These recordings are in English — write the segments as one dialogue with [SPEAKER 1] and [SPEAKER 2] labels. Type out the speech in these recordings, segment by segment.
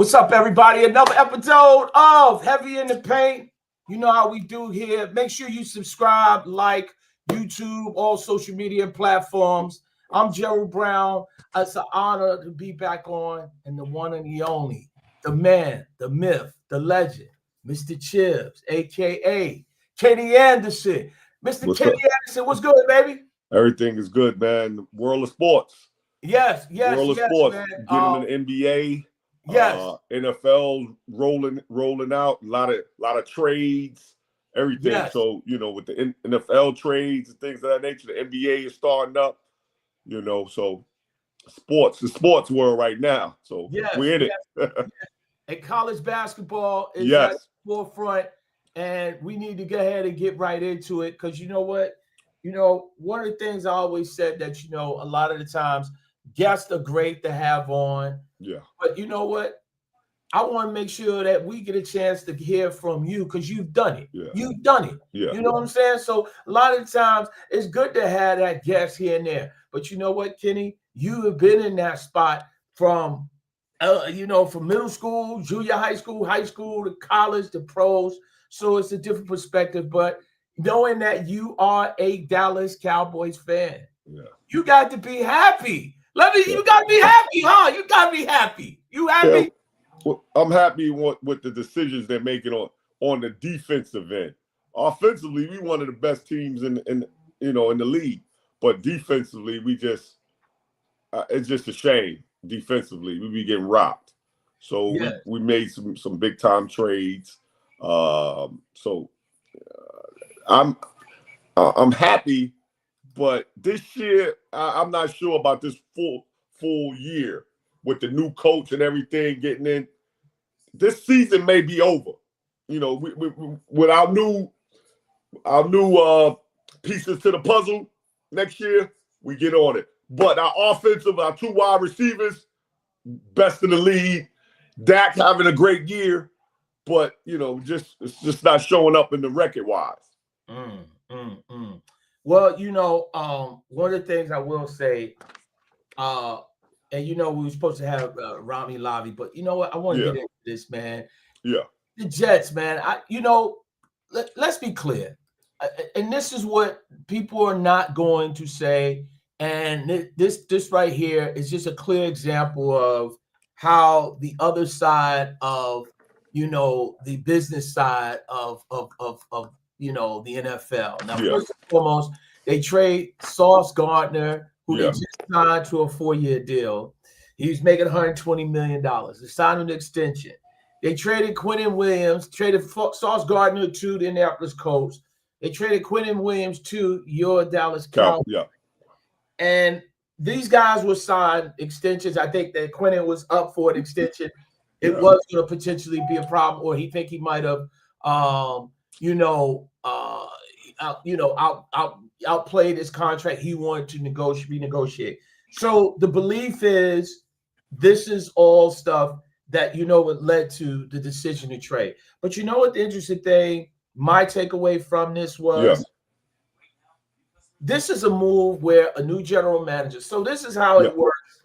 [SPEAKER 1] What's up, everybody? Another episode of Heavy in the Paint. You know how we do here. Make sure you subscribe, like YouTube, all social media platforms. I'm Gerald Brown. It's an honor to be back on, and the one and the only, the man, the myth, the legend, Mr. Chibbs, a.k.a. Kenny Anderson. Mr. Kenny Anderson, what's good, baby?
[SPEAKER 2] Everything is good, man. World of sports.
[SPEAKER 1] Yes,
[SPEAKER 2] World of sports.
[SPEAKER 1] man.
[SPEAKER 2] Getting an NBA.
[SPEAKER 1] Yes.
[SPEAKER 2] NFL rolling out. A lot of trades, everything.
[SPEAKER 1] Yes.
[SPEAKER 2] So, with the NFL trades and things of that nature, the NBA is starting up, so the sports world right now. So we're in it.
[SPEAKER 1] And college basketball is at the forefront, and we need to go ahead and get right into it because you know what? One of the things I always said that, a lot of the times guests are great to have on.
[SPEAKER 2] Yeah.
[SPEAKER 1] But you know what? I want to make sure that we get a chance to hear from you because you've done it.
[SPEAKER 2] Yeah.
[SPEAKER 1] You've done it.
[SPEAKER 2] Yeah.
[SPEAKER 1] You know what I'm saying? So a lot of the times it's good to have that guest here and there. But you know what, Kenny? You have been in that spot from from middle school, junior high school to college, to pros. So it's a different perspective. But knowing that you are a Dallas Cowboys fan, you got to be happy. You got to be happy, huh? You got to be happy. You happy?
[SPEAKER 2] Yeah. Well, I'm happy with the decisions they're making on the defensive end. Offensively, we one of the best teams in the league, but defensively, we just it's just a shame. Defensively, we be getting rocked. So we made some big time trades. I'm happy. But this year, I'm not sure about this full year with the new coach and everything getting in. This season may be over. With our new pieces to the puzzle next year, we get on it. But our two wide receivers, best in the league. Dak having a great year, but it's just not showing up in the record wise.
[SPEAKER 1] Well, one of the things I will say, and we were supposed to have Rami Lavi, but you know what? I want to get into this, man.
[SPEAKER 2] Yeah.
[SPEAKER 1] The Jets, man. Let's be clear. And this is what people are not going to say. And this right here is just a clear example of how the other side of, the business side of the NFL. Now, first and foremost, they trade Sauce Gardner, who they just signed to a 4-year deal. He's making $120 million. They signed an extension. They traded Quinnen Williams, traded Sauce Gardner to the Indianapolis Colts. They traded Quinnen Williams to your Dallas Cowboys.
[SPEAKER 2] Yeah.
[SPEAKER 1] And these guys were signed extensions. I think that Quinnen was up for an extension. It was going to potentially be a problem, or he might have outplayed his contract. He wanted to renegotiate. So the belief is this is all stuff that what led to the decision to trade. But you know what the interesting thing, my takeaway from this was this is a move where a new general manager. So this is how it works,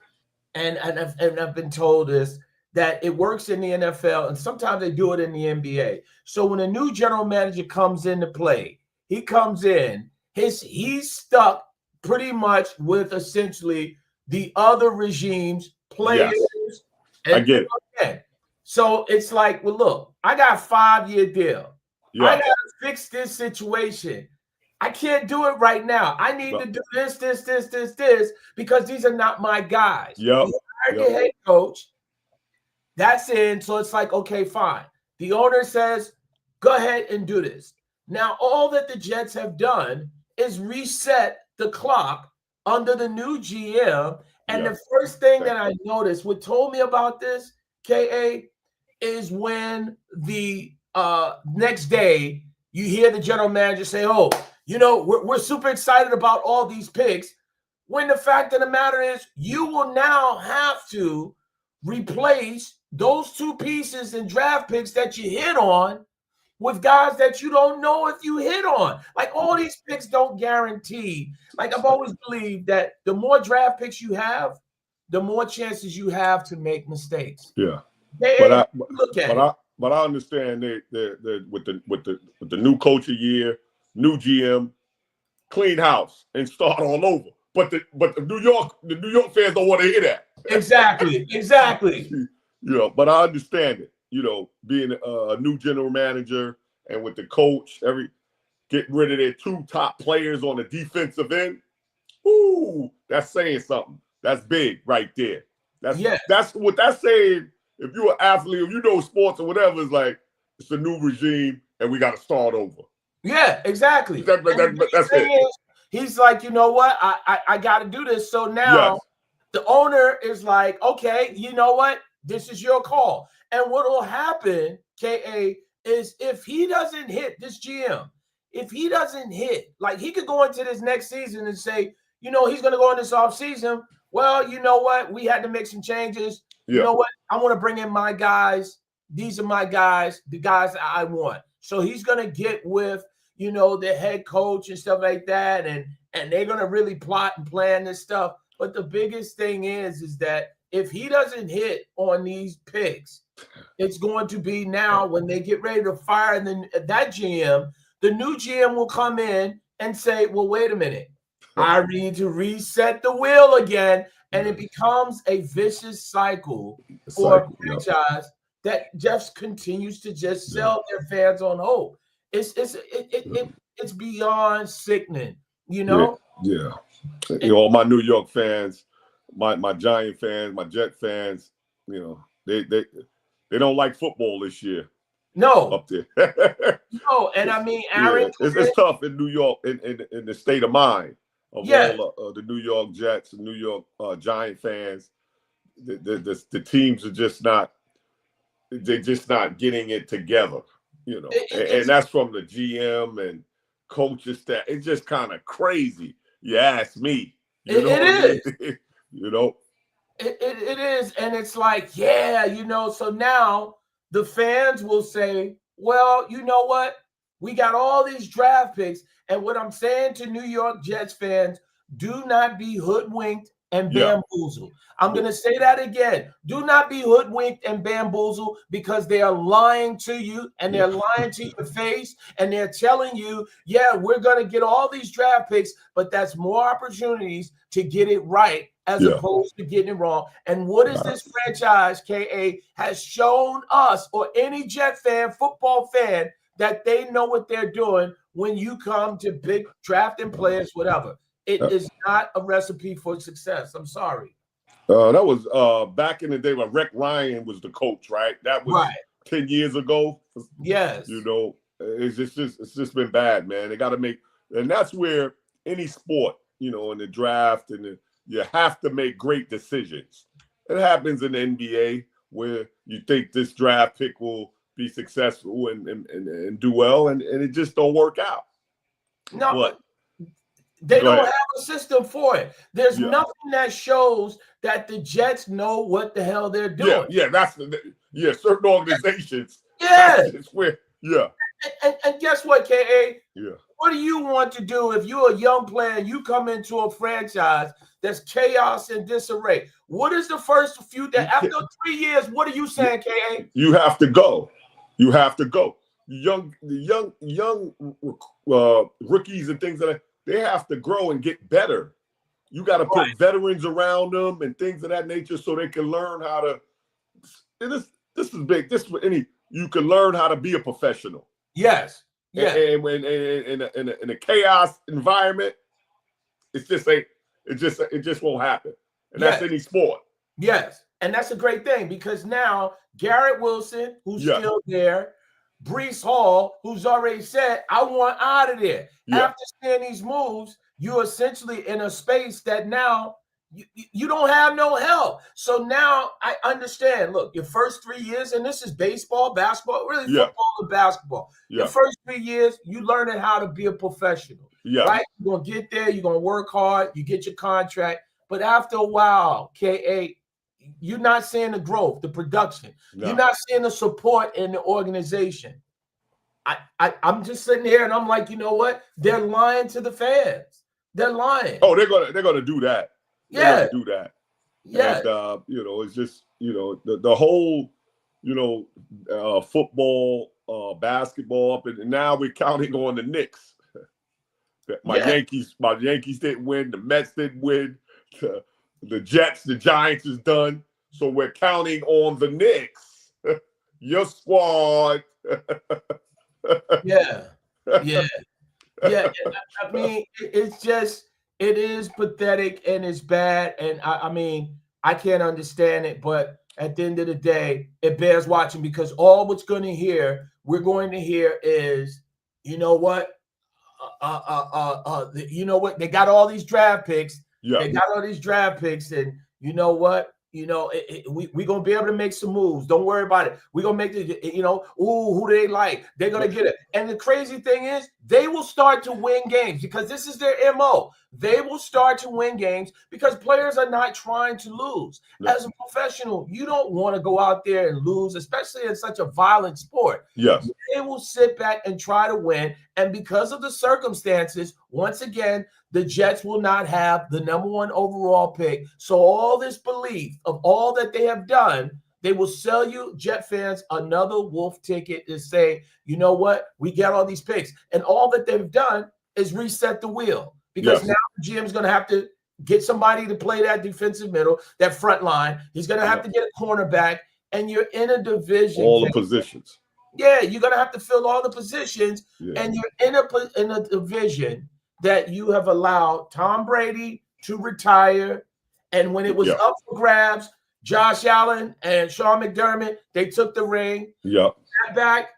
[SPEAKER 1] and I've been told this, that it works in the NFL, and sometimes they do it in the NBA. So when a new general manager comes into play, he comes in, he's stuck pretty much with essentially the other regime's players.
[SPEAKER 2] Yes. I get it.
[SPEAKER 1] So it's like, well, look, I got a 5-year deal.
[SPEAKER 2] Yeah.
[SPEAKER 1] I got to fix this situation. I can't do it right now. I need to do this, because these are not my guys.
[SPEAKER 2] Yep.
[SPEAKER 1] You hired the head coach. That's in. So it's like, okay, fine. The owner says, go ahead and do this. Now, all that the Jets have done is reset the clock under the new GM. And the first thing that I noticed, what told me about this, KA, is when the next day you hear the general manager say, oh, we're super excited about all these picks, when the fact of the matter is you will now have to replace those two pieces and draft picks that you hit on with guys that you don't know if you hit on. Like, all these picks don't guarantee. Like, I've always believed that the more draft picks you have, the more chances you have to make mistakes.
[SPEAKER 2] Yeah. but I
[SPEAKER 1] Look at it.
[SPEAKER 2] But I understand they with the new coach a year, new GM, clean house and start all over. But the New York fans don't want to hear that.
[SPEAKER 1] Exactly.
[SPEAKER 2] But I understand it. Being a new general manager and with the coach, getting rid of their two top players on the defensive end. Ooh, that's saying something. That's big right there. That's what that's saying. If you're an athlete, if you know sports or whatever, it's like it's a new regime and we got to start over.
[SPEAKER 1] Yeah, exactly.
[SPEAKER 2] That's it.
[SPEAKER 1] He's like, you know what? I got to do this. So now the owner is like, okay, you know what? This is your call. And what will happen, KA, is if he doesn't hit this GM, if he doesn't hit, like he could go into this next season and say, he's going to go in this offseason. Well, you know what? We had to make some changes. You know what? I want to bring in my guys. These are my guys, the guys that I want. So he's going to get with, the head coach and stuff like that. And they're going to really plot and plan this stuff. But the biggest thing is that if he doesn't hit on these picks, it's going to be now when they get ready to fire that GM, the new GM will come in and say, well, wait a minute. I need to reset the wheel again. And it becomes a vicious cycle for a franchise that just continues to just sell their fans on hope. It's beyond sickening,
[SPEAKER 2] Yeah. All my New York fans, my Giant fans, my Jet fans, they don't like football this year.
[SPEAKER 1] No.
[SPEAKER 2] Up there.
[SPEAKER 1] No, and I mean, Aaron.
[SPEAKER 2] It's tough in New York, in the state of mind of all the New York Jets and New York Giant fans. The teams are just not. They're just not getting it together, and that's from the GM and coaches staff. It's just kind of crazy. You ask me.
[SPEAKER 1] It is.
[SPEAKER 2] It
[SPEAKER 1] is, and it's like, so now the fans will say, well, you know what? We got all these draft picks. And what I'm saying to New York Jets fans, do not be hoodwinked and bamboozled. I'm going to say that again. Do not be hoodwinked and bamboozled because they are lying to you and they're lying to your face and they're telling you, we're going to get all these draft picks, but that's more opportunities to get it right as opposed to getting it wrong. And what is this franchise, KA, has shown us or any Jet fan, football fan, that they know what they're doing when you come to big drafting players, whatever. It is not a recipe for success. I'm sorry.
[SPEAKER 2] That was back in the day when Rex Ryan was the coach, right? That was 10 years ago.
[SPEAKER 1] Yes.
[SPEAKER 2] It's just been bad, man. They got to make, and that's where any sport, in the draft you have to make great decisions. It happens in the NBA where you think this draft pick will be successful and do well, and it just don't work out.
[SPEAKER 1] No, but they don't have a system for it. There's nothing that shows that the Jets know what the hell they're doing.
[SPEAKER 2] That's certain organizations.
[SPEAKER 1] That's
[SPEAKER 2] where
[SPEAKER 1] And guess what, KA?
[SPEAKER 2] Yeah.
[SPEAKER 1] What do you want to do if you're a young player and you come into a franchise that's chaos and disarray? What is the first few days? After 3 years, what are you saying, KA?
[SPEAKER 2] You have to go. You have to go. Young rookies and things like that, they have to grow and get better. You got to put veterans around them and things of that nature so they can learn how to. This is big. You can learn how to be a professional.
[SPEAKER 1] Yes.
[SPEAKER 2] Yeah. And when in a chaos environment, it just won't happen. And that's any sport.
[SPEAKER 1] Yes. And that's a great thing because now Garrett Wilson, who's still there, Breece Hall, who's already said, I want out of there. After seeing these moves, you're essentially in a space that now you don't have no help. So now I understand. Look, your first 3 years, and this is baseball, basketball, really football and basketball. Your first 3 years, you learning how to be a professional. Right? You're going to get there. You're going to work hard. You get your contract. But after a while, KA, you're not seeing the growth, the production. No. You're not seeing the support in the organization. I'm just sitting here and I'm like, you know what? They're lying to the fans. They're lying.
[SPEAKER 2] Oh, they're gonna do that. They're gonna do that.
[SPEAKER 1] Yeah.
[SPEAKER 2] And it's just the whole football, basketball up, and now we're counting on the Knicks. My Yankees didn't win. The Mets didn't win. The Jets, the Giants is done. So we're counting on the Knicks. Your squad.
[SPEAKER 1] Yeah. I mean, it is pathetic and it's bad. And I mean, I can't understand it, but at the end of the day, it bears watching, because all we're going to hear is, you know what? You know what? They got all these draft picks.
[SPEAKER 2] Yeah.
[SPEAKER 1] They got all these draft picks, and you know what? We're going to be able to make some moves. Don't worry about it. We're going to make it, who do they like? They're going to get it. And the crazy thing is, they will start to win games because this is their MO. They will start to win games because players are not trying to lose.
[SPEAKER 2] No.
[SPEAKER 1] As a professional, you don't want to go out there and lose, especially in such a violent sport.
[SPEAKER 2] Yes.
[SPEAKER 1] They will sit back and try to win. And because of the circumstances, once again, the Jets will not have the #1 overall pick. So all this belief of all that they have done, they will sell you, Jet fans, another wolf ticket to say, you know what? We got all these picks. And all that they've done is reset the wheel, because now the GM is going to have to get somebody to play that defensive middle, that front line. He's going to have to get a cornerback, and you're in a division.
[SPEAKER 2] All the positions.
[SPEAKER 1] Yeah, you're going to have to fill all the positions, and you're in a division that you have allowed Tom Brady to retire. And when it was up for grabs, Josh Allen and Sean McDermott, they took the ring.
[SPEAKER 2] Yeah.
[SPEAKER 1] Back.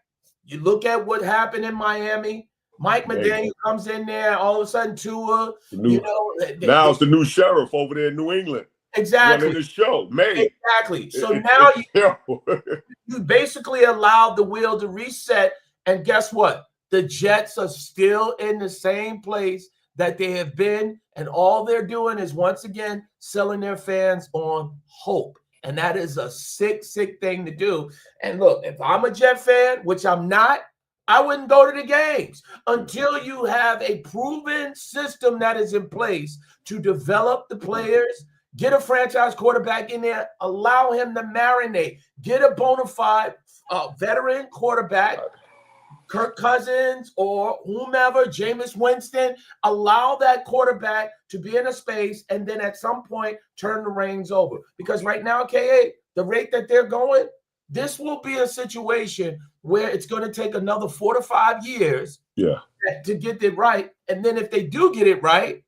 [SPEAKER 1] You look at what happened in Miami. Mike McDaniel comes in there. All of a sudden, Tua.
[SPEAKER 2] Now it's the new sheriff over there in New England.
[SPEAKER 1] Exactly.
[SPEAKER 2] Running the show.
[SPEAKER 1] Exactly. So now you basically allowed the wheel to reset. And guess what? The Jets are still in the same place that they have been. And all they're doing is, once again, selling their fans on hope. And that is a sick, sick thing to do. And look, if I'm a Jet fan, which I'm not, I wouldn't go to the games until you have a proven system that is in place to develop the players, get a franchise quarterback in there, allow him to marinate, get a bona fide veteran quarterback, Kirk Cousins or whomever, Jameis Winston, allow that quarterback to be in a space and then at some point turn the reins over. Because right now, KA, the rate that they're going, this will be a situation where it's going to take another 4 to 5 years to get it right. And then if they do get it right,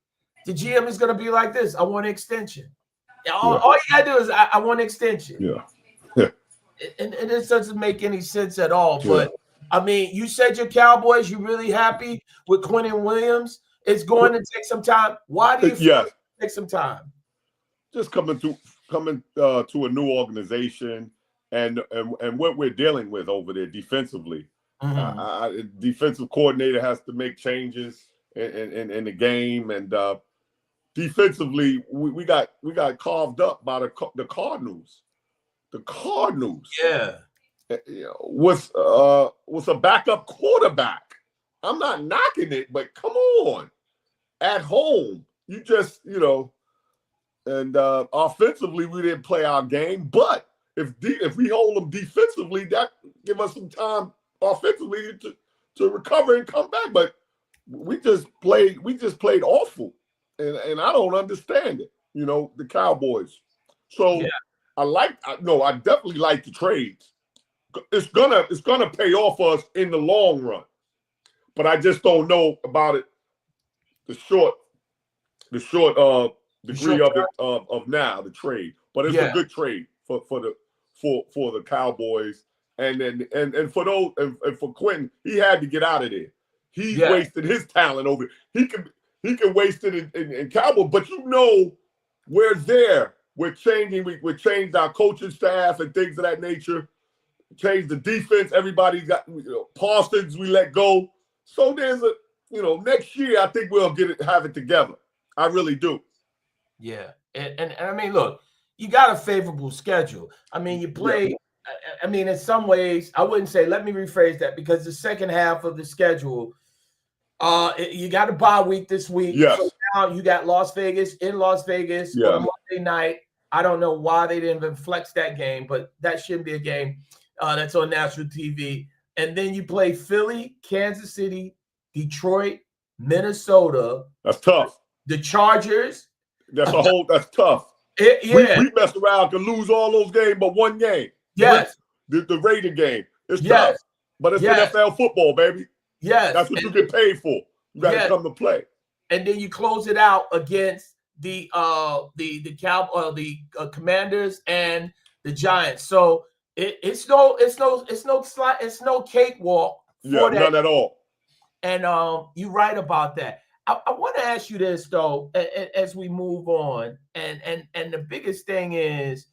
[SPEAKER 1] the GM is going to be like this: I want an extension. All you got to do is, I want an extension.
[SPEAKER 2] Yeah.
[SPEAKER 1] And it doesn't make any sense at all. But I mean, you said your Cowboys, you're really happy with Quinnen Williams. It's going to take some time. Why do you feel it take some time?
[SPEAKER 2] Just coming to a new organization and what we're dealing with over there defensively. Defensive coordinator has to make changes in the game, and defensively we got carved up by the Cardinals. The Cardinals.
[SPEAKER 1] Yeah.
[SPEAKER 2] With a backup quarterback. I'm not knocking it, but come on. At home, you just, and offensively we didn't play our game, but if we hold them defensively, that give us some time offensively to recover and come back. But we just played awful, and I don't understand it. The Cowboys. So I definitely like the trades. It's gonna pay off us in the long run, but I just don't know about it. The short degree of it of now the trade, but it's a good trade for the Cowboys, and for those and for Quentin, he had to get out of there. He's wasted his talent over. He can waste it in Cowboys, but we're there. We're changing. We changed our coaching staff and things of that nature. Change the defense. Everybody got Parsons. We let go. So there's next year I think we'll have it together. I really do.
[SPEAKER 1] Yeah, and I mean, look, you got a favorable schedule. I mean, you play. I mean, in some ways, I wouldn't say. Let me rephrase that, because the second half of the schedule, you got a bye week this week.
[SPEAKER 2] Yes.
[SPEAKER 1] So now you got Las Vegas on a Monday night. I don't know why they didn't even flex that game, but that shouldn't be a game. that's on national TV. And then you play Philly, Kansas City, Detroit, Minnesota.
[SPEAKER 2] That's tough.
[SPEAKER 1] The Chargers.
[SPEAKER 2] That's tough.
[SPEAKER 1] Yeah.
[SPEAKER 2] We messed around to lose all those games, but one game.
[SPEAKER 1] Yes.
[SPEAKER 2] The Raider game. It's
[SPEAKER 1] Yes.
[SPEAKER 2] tough. But it's
[SPEAKER 1] Yes.
[SPEAKER 2] NFL football, baby.
[SPEAKER 1] Yes.
[SPEAKER 2] That's what you get paid for. You got to come to play.
[SPEAKER 1] And then you close it out against the Commanders and the Giants. So it's no cakewalk.
[SPEAKER 2] Yeah, none at all.
[SPEAKER 1] And you're right about that. I want to ask you this though, as we move on, and the biggest thing is,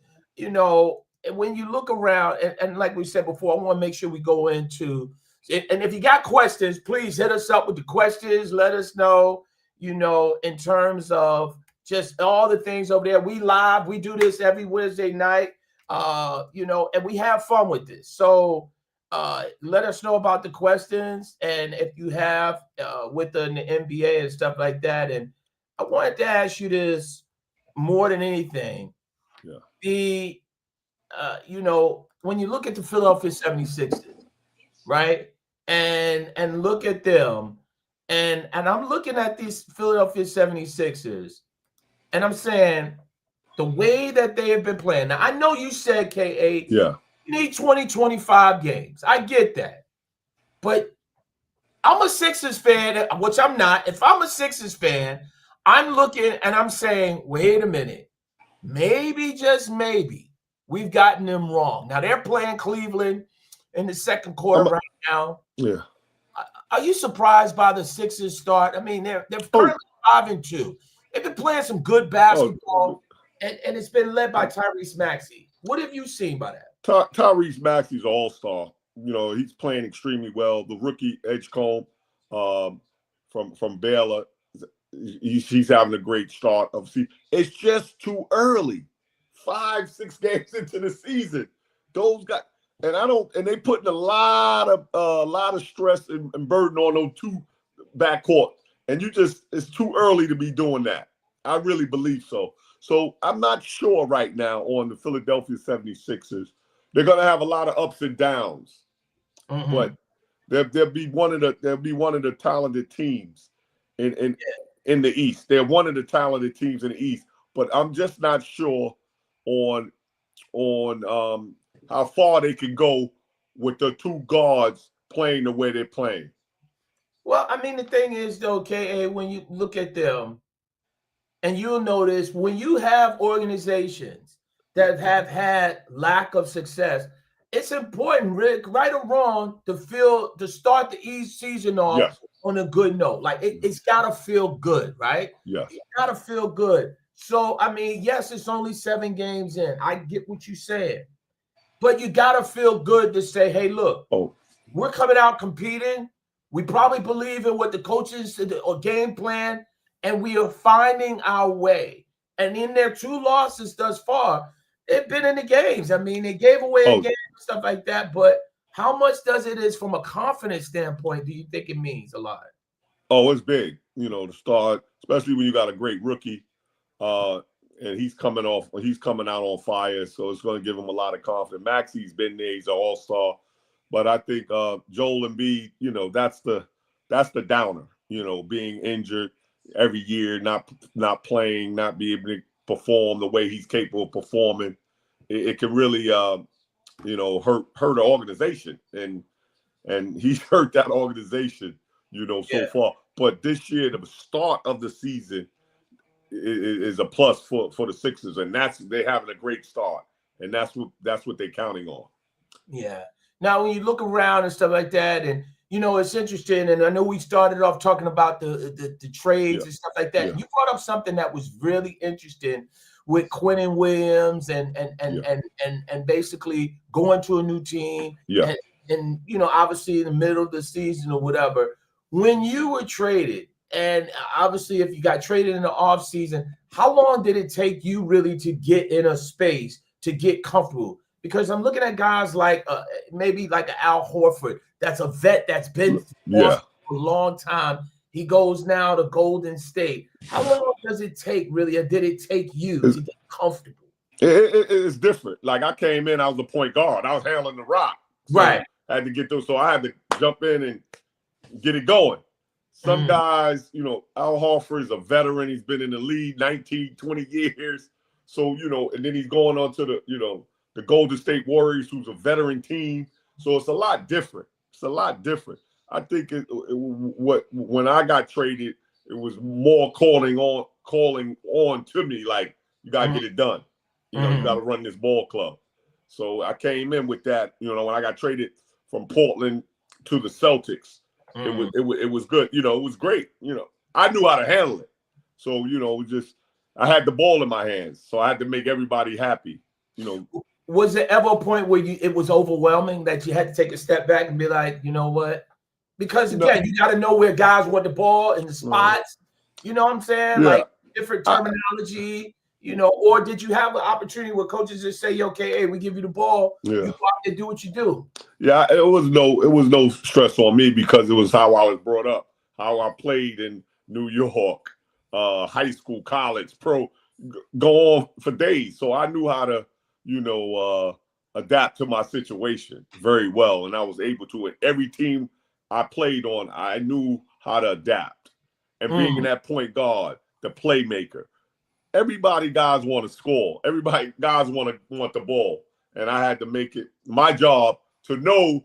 [SPEAKER 1] when you look around, and like we said before, I want to make sure we go into, and if you got questions, please hit us up with the questions. Let us know, in terms of just all the things over there. We do this every Wednesday night, and we have fun with this. So let us know about the questions, and if you have within the NBA and stuff like that. And I wanted to ask you this more than anything. Yeah. When you look at the Philadelphia 76ers, right? And look at them, and I'm looking at these Philadelphia 76ers, and I'm saying the way that they have been playing. Now, I know you said, K.A.,
[SPEAKER 2] yeah,
[SPEAKER 1] you need 20, 25 games. I get that. But I'm a Sixers fan, which I'm not. If I'm a Sixers fan, I'm looking and I'm saying, wait a minute. Maybe, just maybe, we've gotten them wrong. Now, they're playing Cleveland in the second quarter right now.
[SPEAKER 2] Yeah.
[SPEAKER 1] Are you surprised by the Sixers start? I mean, they're currently 5-2. They've been playing some good basketball, and it's been led by Tyrese Maxey. What have you seen by that?
[SPEAKER 2] Tyrese Maxey's an all-star. He's playing extremely well. The rookie Edgecombe from Baylor, he's having a great start of season. It's just too early. 5-6 games into the season. Those guys, and they putting a lot of stress and burden on those two backcourt. And it's too early to be doing that. I really believe so. So I'm not sure right now on the Philadelphia 76ers. They're going to have a lot of ups and downs, but they'll be one of the talented teams in the East. They're one of the talented teams in the East, but I'm just not sure on how far they can go with the two guards playing the way they're playing.
[SPEAKER 1] Well, I mean, the thing is, though, K.A., when you look at them, and you'll notice when you have organizations that have had lack of success, it's important, Rick, right or wrong, to start the season off on a good note. Like, it's got to feel good, right?
[SPEAKER 2] Yeah.
[SPEAKER 1] It's got to feel good. So, I mean, yes, it's only 7 games in. I get what you're saying. But you got to feel good to say, hey, look, we're coming out competing. We probably believe in what the coaches or game plan, and we are finding our way. And in their 2 losses thus far, they've been in the games. I mean, they gave away a game and stuff like that. But how much does it is from a confidence standpoint do you think it means a lot?
[SPEAKER 2] Oh, it's big, to start, especially when you got a great rookie, and he's coming out on fire. So it's going to give him a lot of confidence. Maxey's been there; he's an all-star. But I think Joel Embiid, that's the downer. Being injured every year, not playing, not be able to perform the way he's capable of performing. It can really, hurt the organization, and he's hurt that organization, so far. But this year, the start of the season is a plus for the Sixers, and they're having a great start, and that's what they're counting on.
[SPEAKER 1] Yeah. Now, when you look around and stuff like that, and it's interesting, and I know we started off talking about the trades and stuff like that. Yeah. You brought up something that was really interesting with Quentin Williams and basically going to a new team.
[SPEAKER 2] Yeah.
[SPEAKER 1] And obviously in the middle of the season or whatever. When you were traded, and obviously if you got traded in the offseason, how long did it take you really to get in a space to get comfortable? Because I'm looking at guys like maybe like an Al Horford, that's a vet that's been for a long time. He goes now to Golden State. How long does it take, really, or did it take you to get comfortable?
[SPEAKER 2] It's different. Like I came in, I was the point guard. I was handling the rock. So
[SPEAKER 1] Right.
[SPEAKER 2] I had to get those. So I had to jump in and get it going. Some guys, you know, Al Horford is a veteran. He's been in the league 19, 20 years. So, you know, and then he's going on to the, you know, the Golden State Warriors, who's a veteran team. So it's a lot different. It's a lot different. I think when I got traded, it was more calling on to me, like, you got to get it done. You know, you got to run this ball club. So I came in with that, you know, when I got traded from Portland to the Celtics. It was good. You know, it was great. You know, I knew how to handle it. So, you know, I had the ball in my hands. So I had to make everybody happy. You know.
[SPEAKER 1] Was there ever a point where it was overwhelming that you had to take a step back and be like, you know what? Because again, you got to know where guys want the ball in the spots. You know what I'm saying? Like different terminology. You know, or did you have an opportunity where coaches just say, okay, hey, we give you the ball, you go out there, do what you do? Yeah,
[SPEAKER 2] it was no stress on me because it was how I was brought up, how I played in New York, high school, college, pro, go on for days. So I knew how to, you know, adapt to my situation very well. And I was able to. And every team I played on, I knew how to adapt. And being in that point guard, the playmaker, guys want to score. Guys want the ball, and I had to make it my job to know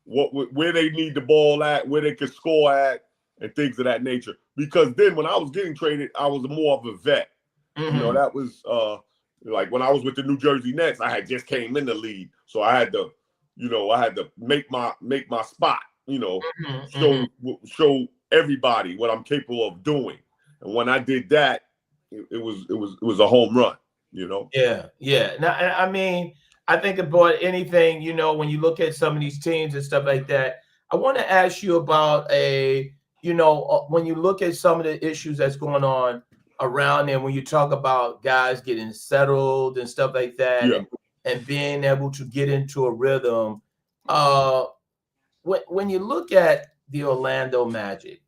[SPEAKER 2] where they need the ball at, where they could score at, and things of that nature. Because then when I was getting traded, I was more of a vet. You know, that was like when I was with the New Jersey Nets, I had just came in the league, so I had to, you know, make my spot. You know, show everybody what I'm capable of doing, and when I did that. It was a home run, you know?
[SPEAKER 1] Yeah. Now, I mean, I think about anything, you know, when you look at some of these teams and stuff like that, I want to ask you about when you look at some of the issues that's going on around there, when you talk about guys getting settled and stuff like that, and being able to get into a rhythm. When you look at the Orlando Magic,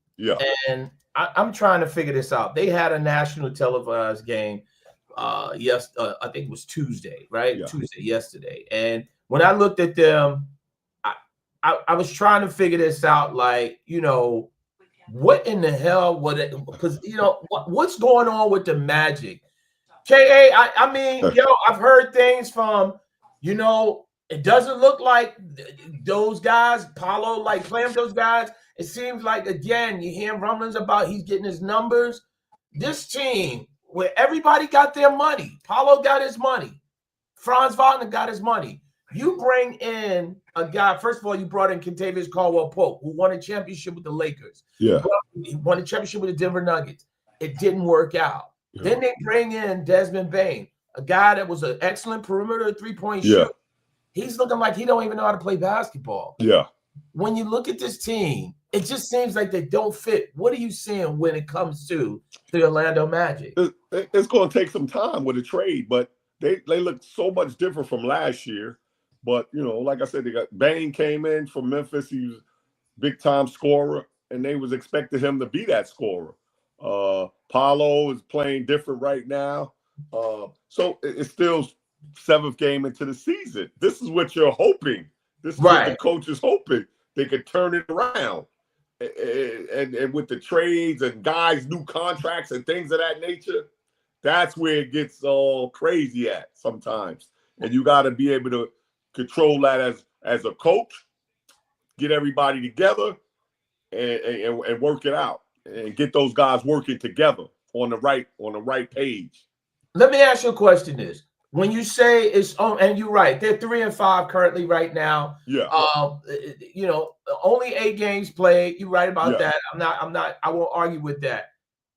[SPEAKER 1] and I'm trying to figure this out. They had a national televised game. I think it was Tuesday, right?
[SPEAKER 2] Yeah.
[SPEAKER 1] Tuesday, yesterday. And when I looked at them, I was trying to figure this out. Like, you know, what in the hell would it? Because you know what's going on with the Magic. I mean, I've heard things from, you know, it doesn't look like those guys, Paulo, like playing with those guys. It seems like, again, you hear rumblings about he's getting his numbers. This team, where everybody got their money, Paulo got his money, Franz Wagner got his money. You bring in a guy, first of all, you brought in Kentavious Caldwell-Pope, who won a championship with the Lakers.
[SPEAKER 2] Yeah.
[SPEAKER 1] He won a championship with the Denver Nuggets. It didn't work out. Yeah. Then they bring in Desmond Bane, a guy that was an excellent perimeter three-point shooter. He's looking like he don't even know how to play basketball.
[SPEAKER 2] Yeah.
[SPEAKER 1] When you look at this team, it just seems like they don't fit. What are you seeing when it comes to the Orlando Magic?
[SPEAKER 2] It's going to take some time with a trade, but they look so much different from last year. But, you know, like I said, they got Bane came in from Memphis. He was a big-time scorer, and they was expecting him to be that scorer. Paulo is playing different right now. So it's still seventh game into the season. This is what you're hoping. This is what the coach is hoping. They could turn it around. And with the trades and guys' new contracts and things of that nature, that's where it gets all crazy at sometimes. And you got to be able to control that as a coach, get everybody together and work it out and get those guys working together on the right page.
[SPEAKER 1] Let me ask you a question this. When you say it's on, and you're right, they're 3-5 currently right now.
[SPEAKER 2] Yeah.
[SPEAKER 1] You know, only 8 games played. You're right about that. I won't argue with that.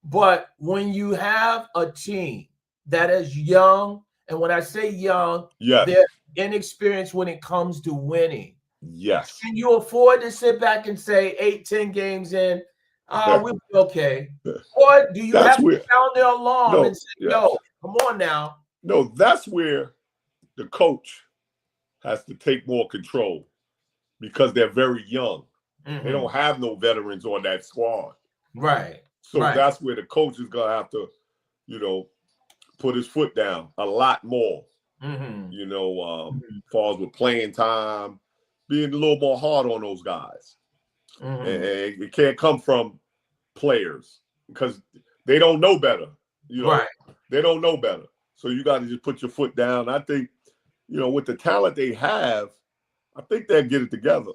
[SPEAKER 1] But when you have a team that is young, and when I say young, they're inexperienced when it comes to winning.
[SPEAKER 2] Yes.
[SPEAKER 1] Can you afford to sit back and say 8-10 games in, we'll be okay? Or do you have to sound their alarm and say, yo, come on now?
[SPEAKER 2] No, that's where the coach has to take more control because they're very young. They don't have no veterans on that squad.
[SPEAKER 1] Right.
[SPEAKER 2] So that's where the coach is going to have to, you know, put his foot down a lot more
[SPEAKER 1] Mm-hmm.
[SPEAKER 2] You know, as far as with playing time, being a little more hard on those guys.
[SPEAKER 1] Mm-hmm.
[SPEAKER 2] And it can't come from players because they don't know better. You know,
[SPEAKER 1] Right.
[SPEAKER 2] they don't know better. So you got to just put your foot down. I think, you know, with the talent they have, I think they'll get it together.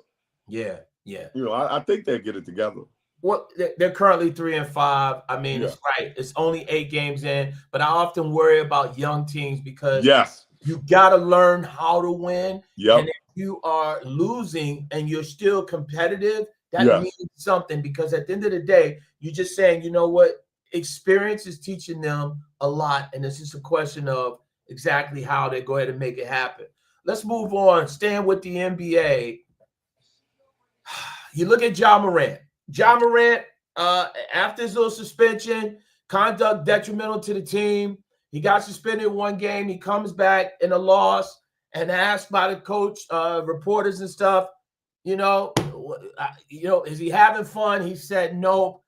[SPEAKER 1] Yeah. Yeah.
[SPEAKER 2] You know, I think they'll get it together.
[SPEAKER 1] Well, they're currently 3-5. I mean,
[SPEAKER 2] Yeah.
[SPEAKER 1] it's right. It's only 8 games in, but I often worry about young teams because
[SPEAKER 2] Yes.
[SPEAKER 1] you got to learn how to win.
[SPEAKER 2] Yep.
[SPEAKER 1] And if you are losing and you're still competitive, that
[SPEAKER 2] Yes.
[SPEAKER 1] means something, because at the end of the day, you're just saying, you know what? Experience is teaching them a lot. And it's just a question of exactly how they go ahead and make it happen. Let's move on. Staying with the NBA. You look at Ja Morant. Ja Morant, after his little suspension, conduct detrimental to the team. He got suspended 1 game. He comes back in a loss and asked by the coach, reporters and stuff, you know, is he having fun? He said, nope.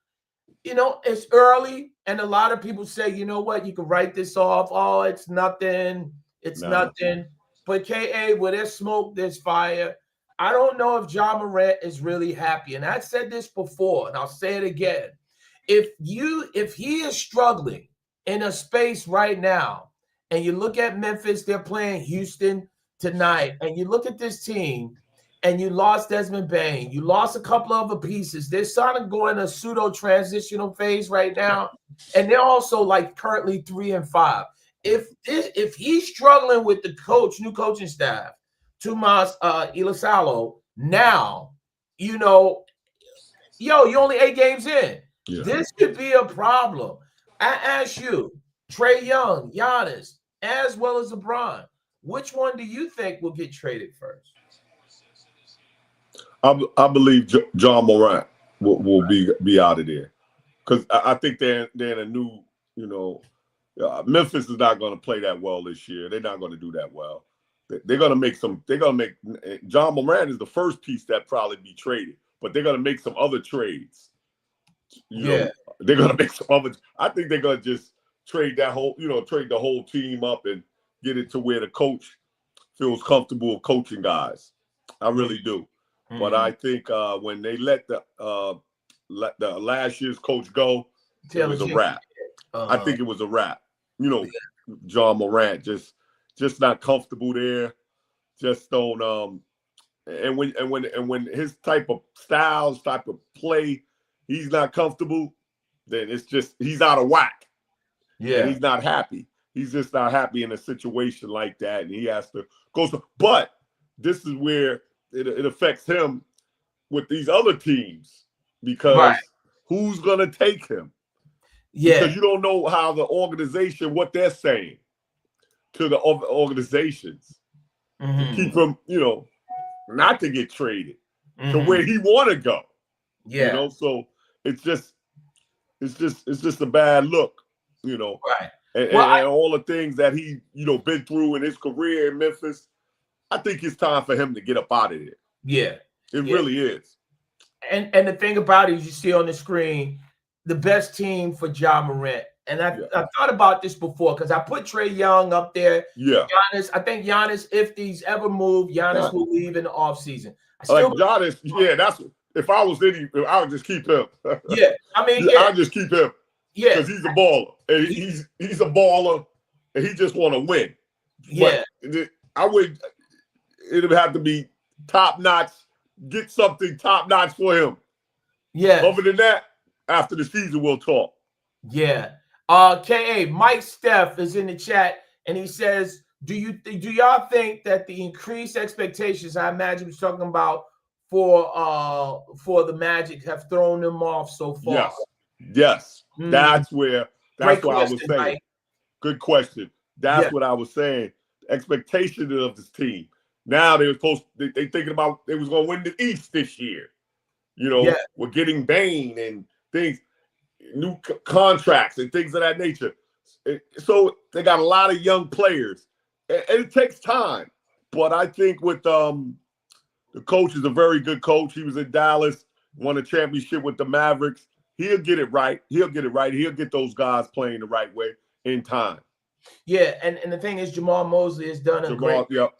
[SPEAKER 1] You know, it's early, and a lot of people say, you know what, you can write this off. Oh, it's nothing. It's nothing. But KA, where there's smoke, there's fire. I don't know if Ja Morant is really happy. And I said this before, and I'll say it again. If he is struggling in a space right now, and you look at Memphis, they're playing Houston tonight, and you look at this team, and you lost Desmond Bain, you lost a couple of other pieces. They're starting to go in a pseudo transitional phase right now, and they're also like currently 3-5. If he's struggling with the new coaching staff, Tomas Ilasalo, now, you know, you're only 8 games in. Yeah. This could be a problem. I ask you, Trae Young, Giannis, as well as LeBron, which one do you think will get traded first?
[SPEAKER 2] I believe John Morant will be out of there, because I think they're in a new, you know, Memphis is not going to play that well this year. They're not going to do that well. They're going to make John Morant is the first piece that probably be traded, but they're going to make some other trades. You know, they're going to make some other. I think they're going to just trade the whole team up and get it to where the coach feels comfortable coaching guys. I really do. Mm-hmm. But I think when they let the last year's coach go, it was a wrap. I think it was a wrap. You know, John Morant just not comfortable there. Just don't and when his type of styles, type of play, he's not comfortable, then it's just he's out of whack. Yeah. And he's not happy. He's just not happy in a situation like that. And he has to go. But this is where it affects him with these other teams, because who's gonna take him? Yeah. Because you don't know how the organization, what they're saying to the organizations to keep him, you know, not to get traded to where he want to go. Yeah. You know, so it's just a bad look, you know. Right. And all the things that he, you know, been through in his career in Memphis, I think it's time for him to get up out of there. Yeah. It really is.
[SPEAKER 1] And the thing about it is, you see on the screen, the best team for Ja Morant. And I thought about this before, because I put Trae Young up there. Yeah. Giannis, I think Giannis, if he's ever moved, Giannis will leave in the offseason.
[SPEAKER 2] Like Giannis, that's if I was any, I would just keep him.
[SPEAKER 1] Yeah. I mean,
[SPEAKER 2] I'll just keep him. Yeah. Because he's a baller. And he's a baller, and he just want to win. Yeah. But it would have to be top notch, get something top notch for him. Yeah. Other than that, after the season, we'll talk.
[SPEAKER 1] Yeah. KA, Mike Steph is in the chat, and he says, do y'all think that the increased expectations, I imagine he's talking about, for the Magic have thrown them off so far?
[SPEAKER 2] Yes. That's what I was saying. Mike. Good question. That's what I was saying. Expectation of this team. Now they thinking about they was going to win the East this year. You know, we're getting Bain and things, new contracts and things of that nature. So they got a lot of young players, and it takes time. But I think with the coach is a very good coach. He was in Dallas, won a championship with the Mavericks. He'll get it right. He'll get those guys playing the right way in time.
[SPEAKER 1] Yeah, and the thing is, Jamal Mosley has done a great.
[SPEAKER 2] Yep.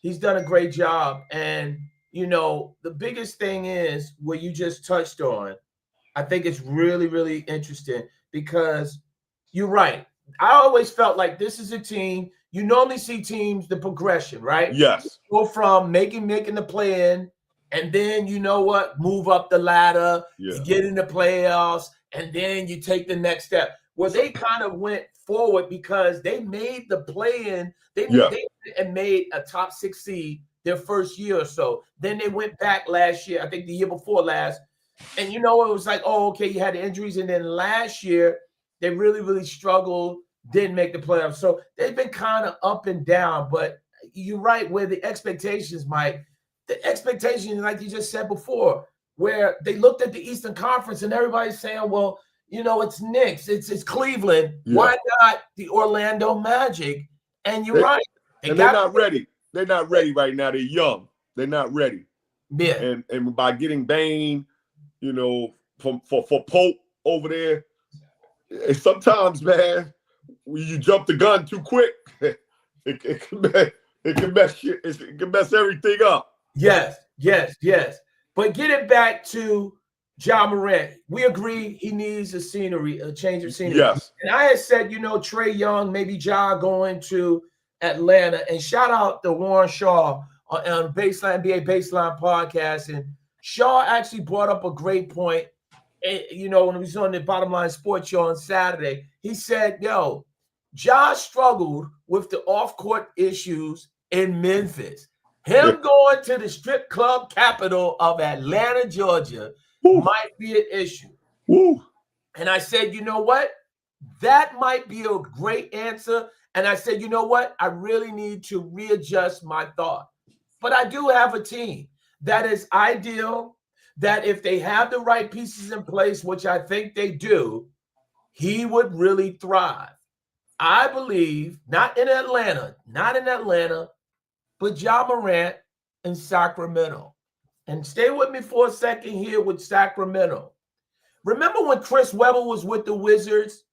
[SPEAKER 1] He's done a great job, and the biggest thing is what you just touched on. I think it's really, really interesting because you're right. I always felt like this is a team. You normally see teams, the progression, right?
[SPEAKER 2] Yes.
[SPEAKER 1] Go from making the play in, and then move up the ladder,
[SPEAKER 2] Yeah.
[SPEAKER 1] you get in the playoffs, and then you take the next step. Well, they kind of went forward because they made the play in. They made a top 6 seed their first year or so. Then they went back last year, I think the year before last. And it was like, oh, okay, you had the injuries. And then last year, they really, really struggled, didn't make the playoffs. So they've been kind of up and down. But you're right, where the expectations, Mike, the expectations, like you just said before, where they looked at the Eastern Conference and everybody's saying, well, it's Knicks, it's Cleveland. Yeah. Why not the Orlando Magic? And you're right.
[SPEAKER 2] They're not ready. They're not ready right now. They're young. They're not ready.
[SPEAKER 1] Yeah.
[SPEAKER 2] And by getting Bane, for Pope over there, sometimes, man, when you jump the gun too quick, it can mess everything up.
[SPEAKER 1] Yes. But getting back to Ja Morant, we agree he needs a change of scenery.
[SPEAKER 2] Yes.
[SPEAKER 1] And I had said, Trae Young, maybe Ja going to Atlanta. And shout out to Warren Shaw on NBA Baseline podcast. And Shaw actually brought up a great point. When he was on the Bottom Line Sports Show on Saturday, he said, Ja struggled with the off-court issues in Memphis. Him going to the strip club capital of Atlanta, Georgia, might be an issue.
[SPEAKER 2] Woo.
[SPEAKER 1] And I said, you know what? That might be a great answer. And I said, you know what? I really need to readjust my thought. But I do have a team that is ideal, that if they have the right pieces in place, which I think they do, he would really thrive. I believe, not in Atlanta, but Ja Morant in Sacramento. And stay with me for a second here with Sacramento. Remember when Chris Webber was with the Wizards?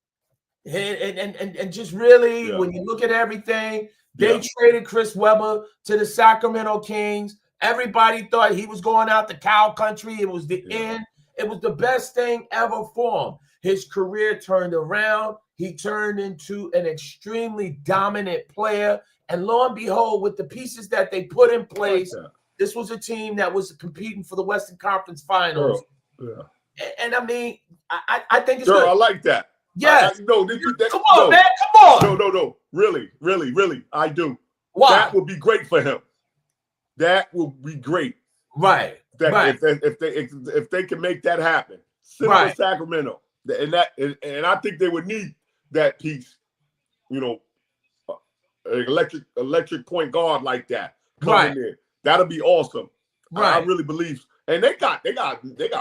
[SPEAKER 1] And just really, when you look at everything, they traded Chris Webber to the Sacramento Kings. Everybody thought he was going out to cow country. It was the end. It was the best thing ever for him. His career turned around. He turned into an extremely dominant player. And lo and behold, with the pieces that they put in place, this was a team that was competing for the Western Conference Finals. And I mean, I think it's good.
[SPEAKER 2] I like that.
[SPEAKER 1] Yes.
[SPEAKER 2] Come on,
[SPEAKER 1] man. Come on.
[SPEAKER 2] No. Really. I do.
[SPEAKER 1] Why?
[SPEAKER 2] That would be great for him. That would be great.
[SPEAKER 1] Right.
[SPEAKER 2] If they can make that happen. Similar to Sacramento. And I think they would need that piece, electric point guard like that coming in. That'll be awesome. Right. I really believe. And they got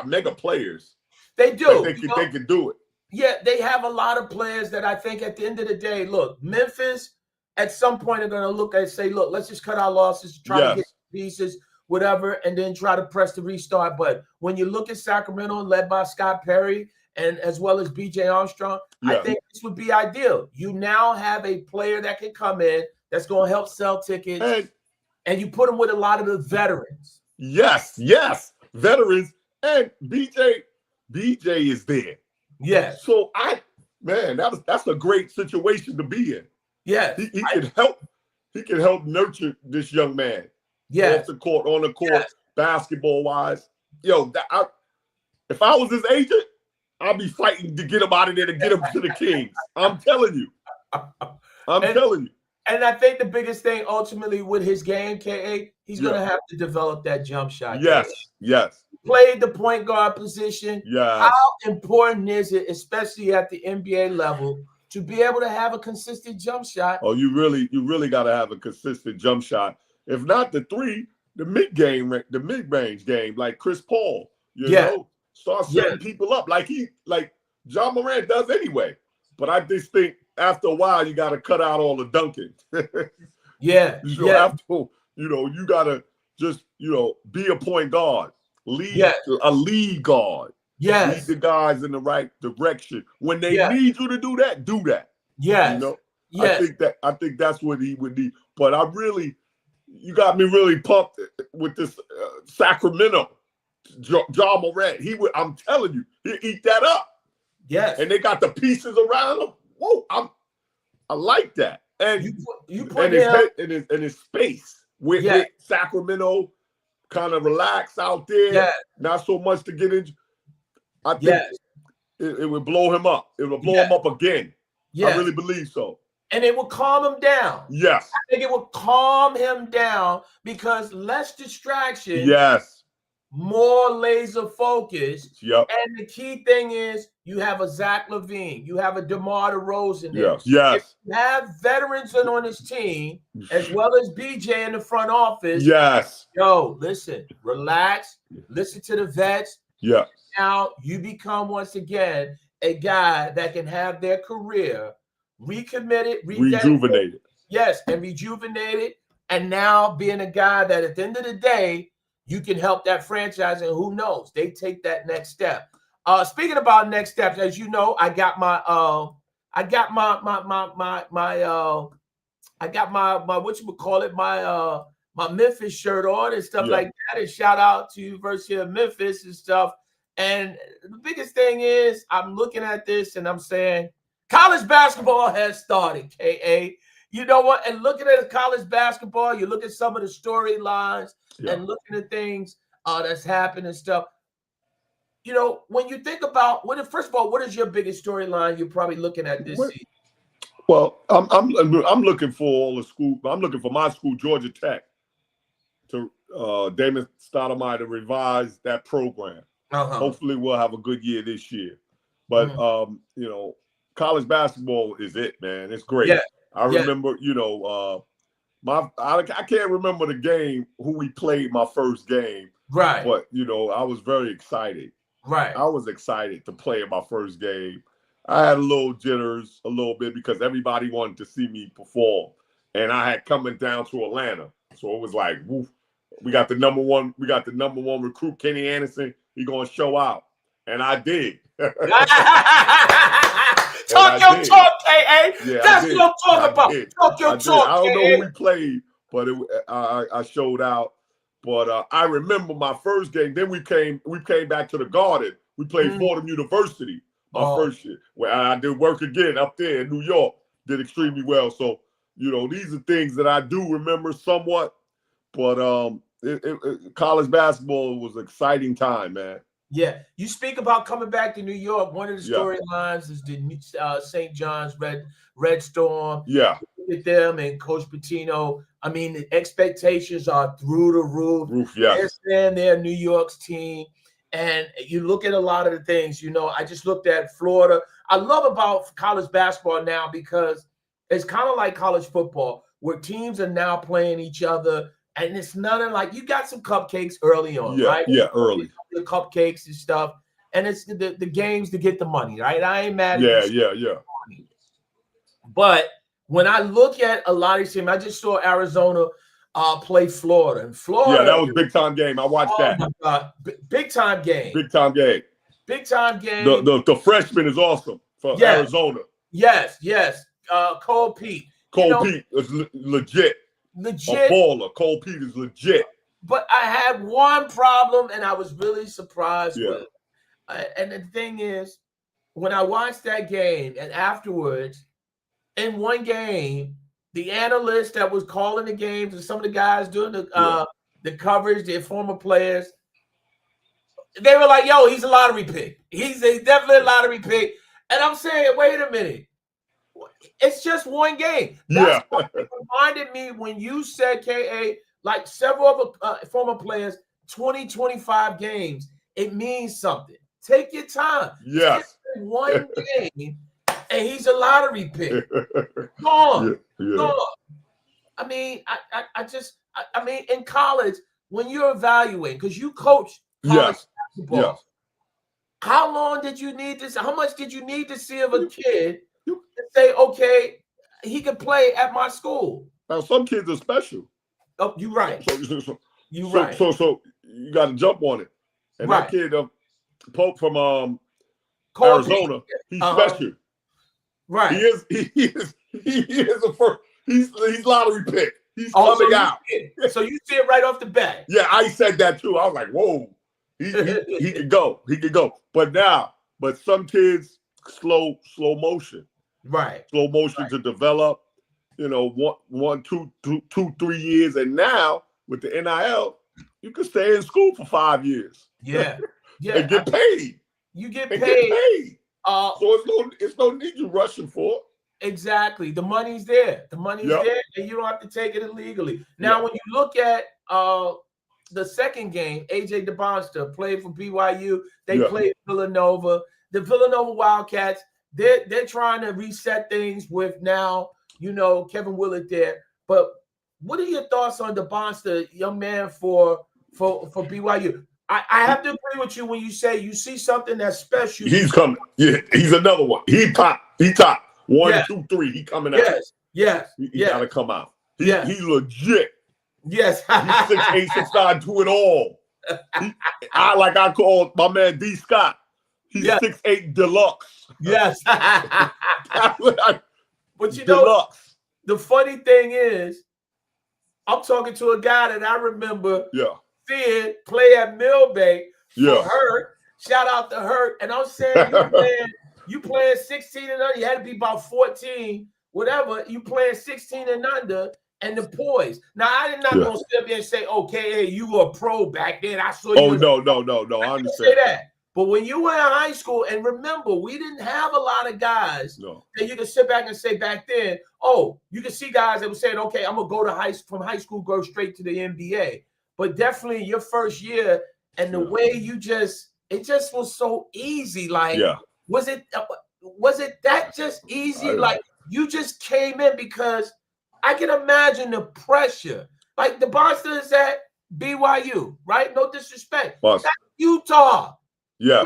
[SPEAKER 2] mega players.
[SPEAKER 1] They do.
[SPEAKER 2] They can do it.
[SPEAKER 1] Yeah, they have a lot of players that I think at the end of the day, look, Memphis at some point are going to look and say, look, let's just cut our losses, try to get pieces, whatever, and then try to press the restart. But when you look at Sacramento, led by Scott Perry, and as well as B.J. Armstrong, I think this would be ideal. You now have a player that can come in that's going to help sell tickets, and you put them with a lot of the veterans.
[SPEAKER 2] Yes, veterans, and B.J. is there.
[SPEAKER 1] Yes.
[SPEAKER 2] So that's a great situation to be in.
[SPEAKER 1] Yes.
[SPEAKER 2] He can help. He can help nurture this young man.
[SPEAKER 1] Yes.
[SPEAKER 2] Off the court, on the court, basketball wise. If I was his agent, I'd be fighting to get him out of there to get him to the Kings. I'm telling you. Telling you.
[SPEAKER 1] And I think the biggest thing ultimately with his game, K.A., he's going to have to develop that jump shot.
[SPEAKER 2] Yes.
[SPEAKER 1] Played the point guard position.
[SPEAKER 2] Yes.
[SPEAKER 1] How important is it, especially at the NBA level, to be able to have a consistent jump shot?
[SPEAKER 2] Oh, you really got to have a consistent jump shot. If not the three, the mid-range game, like Chris Paul, you know, start setting people up like Ja Morant does anyway. But I just think after a while, you got to cut out all the dunking. You got to just, be a point guard, lead a lead guard.
[SPEAKER 1] Yes.
[SPEAKER 2] Lead the guys in the right direction. When they need you to do that, do that.
[SPEAKER 1] Yes. Yes.
[SPEAKER 2] I think that's what he would need. But you got me really pumped with this Sacramento. Ja Morant. I'm telling you, he'll eat that up.
[SPEAKER 1] Yes.
[SPEAKER 2] And they got the pieces around him. Whoa, I like that. And
[SPEAKER 1] you put
[SPEAKER 2] and his head and his space with Sacramento kind of relax out there.
[SPEAKER 1] Yeah.
[SPEAKER 2] Not so much to get in. I think it would blow him up. It would blow him up again. Yes. I really believe so.
[SPEAKER 1] And it will calm him down.
[SPEAKER 2] Yes.
[SPEAKER 1] I think it will calm him down because less distraction.
[SPEAKER 2] Yes.
[SPEAKER 1] More laser focus.
[SPEAKER 2] Yep.
[SPEAKER 1] And the key thing is you have a Zach LaVine. You have a DeMar DeRozan.
[SPEAKER 2] Yes. Yes.
[SPEAKER 1] If you have veterans on his team, as well as BJ in the front office.
[SPEAKER 2] Yes.
[SPEAKER 1] Yo, listen, relax. Listen to the vets.
[SPEAKER 2] Yeah.
[SPEAKER 1] Now you become once again a guy that can have their career recommitted,
[SPEAKER 2] rejuvenated.
[SPEAKER 1] Yes, and rejuvenated. And now being a guy that at the end of the day, you can help that franchise, and who knows, they take that next step. Speaking about next steps, as you know, I got my my Memphis shirt on and stuff like that. And shout out to University of Memphis and stuff. And the biggest thing is I'm looking at this and I'm saying college basketball has started, KA. You know what? And looking at college basketball, you look at some of the storylines and looking at things that's happened and stuff. You know, when you think about first of all, what is your biggest storyline you're probably looking at this season?
[SPEAKER 2] Well, I'm looking for all the school. I'm looking for my school, Georgia Tech, to Damon Stoudemire to revise that program. Hopefully, we'll have a good year this year. But you know, college basketball is it, man. It's great. Yeah. I remember, you know, I can't remember the game who we played my first game.
[SPEAKER 1] Right.
[SPEAKER 2] But you know, I was very excited.
[SPEAKER 1] Right.
[SPEAKER 2] I was excited to play in my first game. I had a little jitters a little bit because everybody wanted to see me perform. And I had coming down to Atlanta. So it was like, woof, we got the number one recruit, Kenny Anderson. He gonna show out. And I did.
[SPEAKER 1] Talk your talk, KA. Yeah, that's what I'm talking about. Talk your talk.
[SPEAKER 2] I don't know who we played, but I showed out. But I remember my first game. Then we came back to the Garden. We played Fordham University my first year. Where I did work again up there in New York. Did extremely well. So, you know, these are things that I do remember somewhat. But college basketball was an exciting time, man.
[SPEAKER 1] Yeah, you speak about coming back to New York. One of the storylines is the St. John's Red Storm.
[SPEAKER 2] Yeah,
[SPEAKER 1] with them and Coach Pitino. I mean, the expectations are through the roof. They're New York's team, and you look at a lot of the things. You know, I just looked at Florida. I love about college basketball now because it's kind of like college football, where teams are now playing each other. And it's nothing like you got some cupcakes early on, right?
[SPEAKER 2] Yeah, early.
[SPEAKER 1] The cupcakes and stuff. And it's the games to get the money, right? I ain't mad
[SPEAKER 2] at Yeah.
[SPEAKER 1] But when I look at a lot of these teams, I just saw Arizona play Florida. And Florida.
[SPEAKER 2] Yeah, that was a big time game. I watched that.
[SPEAKER 1] My God. Big time game.
[SPEAKER 2] Big time game.
[SPEAKER 1] Big time game.
[SPEAKER 2] The freshman is awesome for Arizona.
[SPEAKER 1] Yes. Cole Pete.
[SPEAKER 2] Pete is legit. A baller. Cole Pete is legit.
[SPEAKER 1] But I had one problem, and I was really surprised with it. And the thing is, when I watched that game, and afterwards, in one game, the analyst that was calling the games and some of the guys doing the coverage, their former players, they were like, yo, he's a lottery pick. He's definitely a lottery pick. And I'm saying, wait a minute. It's just one game. That's what it reminded me when you said, KA, like several of former players, 20, 25 games, it means something. Take your time.
[SPEAKER 2] Yes.
[SPEAKER 1] One game, and he's a lottery pick. Go on. Go on. I mean, I mean, in college, when you're evaluating, because you coach college basketball, how long did you need this? How much did you need to see of a kid to say, okay, he can play at my school?
[SPEAKER 2] Now, some kids are special.
[SPEAKER 1] Oh, you're right.
[SPEAKER 2] So you got to jump on it. And that kid, Pope from Arizona, he's special.
[SPEAKER 1] Right.
[SPEAKER 2] He is He is a first. He's lottery pick. He's
[SPEAKER 1] Oh,
[SPEAKER 2] coming out.
[SPEAKER 1] So you see it right off the bat.
[SPEAKER 2] Yeah, I said that too. I was like, whoa, he could go. He could go. But some kids slow motion.
[SPEAKER 1] Right.
[SPEAKER 2] Slow motion to develop, one, 2, 3 years. And now with the NIL, you can stay in school for 5 years.
[SPEAKER 1] Yeah.
[SPEAKER 2] And get paid.
[SPEAKER 1] You get
[SPEAKER 2] and
[SPEAKER 1] paid.
[SPEAKER 2] Get paid. So it's no need you rushing for it.
[SPEAKER 1] Exactly. The money's there. The money's there, and you don't have to take it illegally. Now, when you look at the second game, AJ DeBonster played for BYU. They played Villanova. The Villanova Wildcats, they're trying to reset things with now, Kevin Willard there. But what are your thoughts on DeBonster, young man for BYU? I have to agree with you when you say you see something that's special.
[SPEAKER 2] He's coming. Yeah, he's another one. He top. 1, 2, 3. He coming out.
[SPEAKER 1] Yes.
[SPEAKER 2] He gotta come out. He legit.
[SPEAKER 1] Yes.
[SPEAKER 2] He's 6'8", 6'9", do it all. I call my man D. Scott. He's 6'8" deluxe.
[SPEAKER 1] Yes. But
[SPEAKER 2] deluxe.
[SPEAKER 1] The funny thing is, I'm talking to a guy that I remember seeing play at Millbay for Hurt. Shout out to Hurt. And I'm saying, you playing 16 and under. You had to be about 14, whatever. You playing 16 and under, and the poise. Now, I'm not going to sit up there and say, okay, hey, you were a pro back then. I saw you.
[SPEAKER 2] Oh, no. I understand.
[SPEAKER 1] Say that. But when you were in high school, and remember, we didn't have a lot of guys that you could sit back and say back then, you could see guys that were saying, okay, I'm going to go from high school, go straight to the NBA. But definitely your first year and the way it just was so easy. Like, was it that just easy? Like, you just came in because I can imagine the pressure. Like, the Boston is at BYU, right? No disrespect. That's Utah.
[SPEAKER 2] Yeah.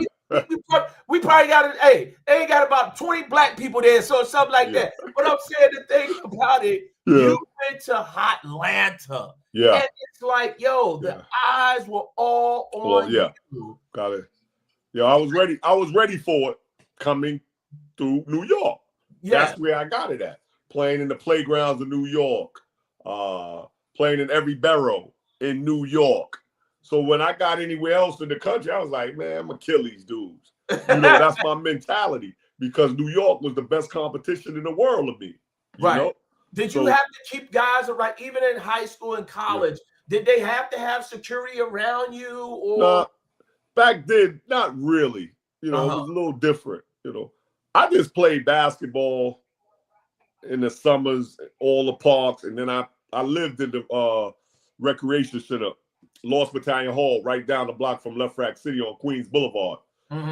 [SPEAKER 1] We probably got they ain't got about 20 black people there, so something like that. But I'm saying the thing about it, you went to Atlanta.
[SPEAKER 2] Yeah.
[SPEAKER 1] And it's like, the eyes were all on you.
[SPEAKER 2] Got it. Yeah, I was ready. I was ready for it coming through New York. Yeah. That's where I got it at. Playing in the playgrounds of New York. Playing in every borough in New York. So when I got anywhere else in the country, I was like, man, I'm going to kill these dudes. That's my mentality, because New York was the best competition in the world to me. You know?
[SPEAKER 1] Did you have to keep guys around, even in high school and college? Did they have to have security around you? Or
[SPEAKER 2] nah, back then, not really. It was a little different. I just played basketball in the summers, all the parks, and then I lived in the recreation center, Lost Battalion Hall, right down the block from Left Rack City on Queens Boulevard.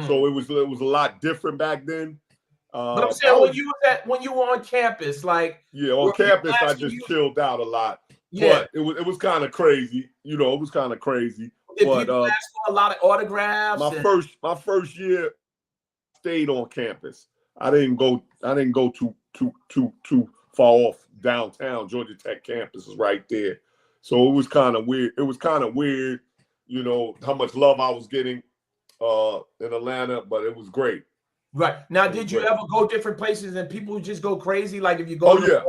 [SPEAKER 2] So it was a lot different back then.
[SPEAKER 1] But I'm saying when you were on campus, like
[SPEAKER 2] on campus, I just chilled out a lot. But it was kind of crazy. It was kind of crazy.
[SPEAKER 1] Did people ask for a lot of autographs?
[SPEAKER 2] My first year, stayed on campus. I didn't go too far off downtown. Georgia Tech campus is right there. So it was kind of weird. How much love I was getting in Atlanta, but it was great.
[SPEAKER 1] Right. Now, did you ever go different places and people would just go crazy? Like if you go
[SPEAKER 2] Yeah.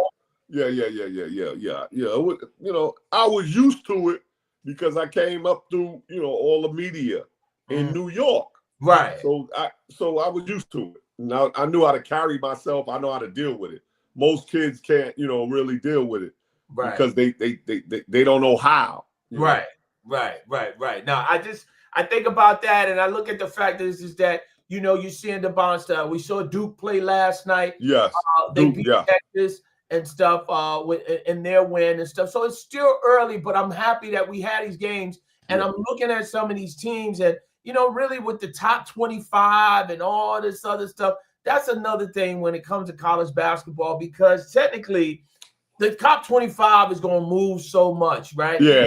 [SPEAKER 2] I was used to it because I came up through, all the media in New York.
[SPEAKER 1] Right.
[SPEAKER 2] So I was used to it. Now I knew how to carry myself. I know how to deal with it. Most kids can't, really deal with it. Right. Because they don't know how.
[SPEAKER 1] Right. Now I think about that, and I look at the fact is that you're seeing the Bonster. We saw Duke play last night.
[SPEAKER 2] Yes.
[SPEAKER 1] They beat Texas and stuff in their win and stuff. So it's still early, but I'm happy that we had these games, and I'm looking at some of these teams, and really with the top 25 and all this other stuff. That's another thing when it comes to college basketball, because technically the top 25 is going to move so much, right?
[SPEAKER 2] Yeah.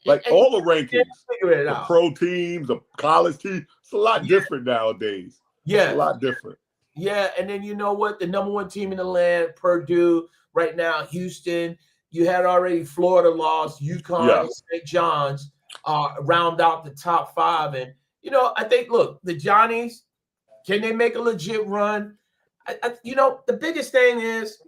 [SPEAKER 2] Like all the rankings, the pro teams, the college teams, it's a lot different nowadays.
[SPEAKER 1] Yeah.
[SPEAKER 2] It's a lot different.
[SPEAKER 1] Yeah, and then you know what? The number one team in the land, Purdue, right now, Houston. You had already Florida lost, UConn, St. John's round out the top 5. And, I think, look, the Johnnies, can they make a legit run? the biggest thing is